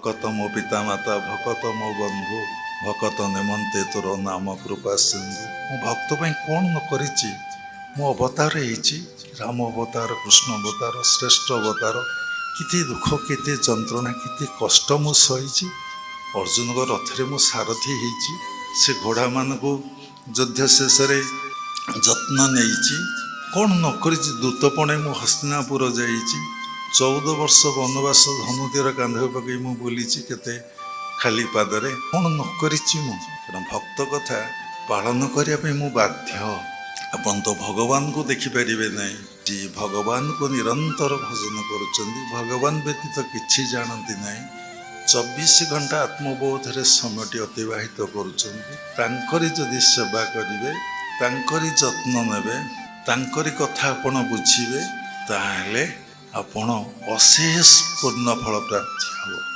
ଭକତ ମୋ ପିତା ମାତା, ଭକତ ମୋ ବନ୍ଧୁ, ଭକତ ନିମନ୍ତେ ତୋର ନାମ କୃପା ସିନ୍ଧୁ। ମୁଁ ଭକ୍ତ ପାଇଁ କ'ଣ ନ କରିଛି। ମୋ ଅବତାର ହେଇଛି, ରାମ ଅବତାର, କୃଷ୍ଣ ଅବତାର, ଶ୍ରେଷ୍ଠ ଅବତାର। କେତେ ଦୁଃଖ, କେତେ ଯନ୍ତ୍ରଣା, କେତେ କଷ୍ଟ ମୁଁ ସହିଛି। ଅର୍ଜୁନଙ୍କ ରଥରେ ମୁଁ ସାରଥି ହେଇଛି। ସେ ଘୋଡ଼ାମାନଙ୍କୁ ଯୁଦ୍ଧ ଶେଷରେ ଯତ୍ନ ନେଇଛି। କ'ଣ ନ କରିଛି। ଦୂତପଣେ ମୁଁ ହସ୍ତିନାପୁର ଯାଇଛି। 14 ବର୍ଷ ବନବାସ ଧନୁତୀର କାନ୍ଧରେ ପକାଇ ମୁଁ ବୁଲିଛି କେତେ ଖାଲି ପାଦରେ। କ'ଣ ନ କରିଛି ମୁଁ। ତେଣୁ ଭକ୍ତ କଥା ପାଳନ କରିବା ପାଇଁ ମୁଁ ବାଧ୍ୟ। ଆପଣ ତ ଭଗବାନଙ୍କୁ ଦେଖିପାରିବେ ନାହିଁ। ଯିଏ ଭଗବାନଙ୍କୁ ନିରନ୍ତର ଭଜନ କରୁଛନ୍ତି, ଭଗବାନ ବ୍ୟତୀତ କିଛି ଜାଣନ୍ତି ନାହିଁ, 24 ଘଣ୍ଟା ଆତ୍ମବୋଧରେ ସମୟଟି ଅତିବାହିତ କରୁଛନ୍ତି, ତାଙ୍କରି ଯଦି ସେବା କରିବେ, ତାଙ୍କରି ଯତ୍ନ ନେବେ, ତାଙ୍କରି କଥା ଆପଣ ବୁଝିବେ, ତାହେଲେ ଆପଣ ଅଶେଷ ପୂର୍ଣ୍ଣ ଫଳ ପ୍ରାପ୍ତି ହେବ।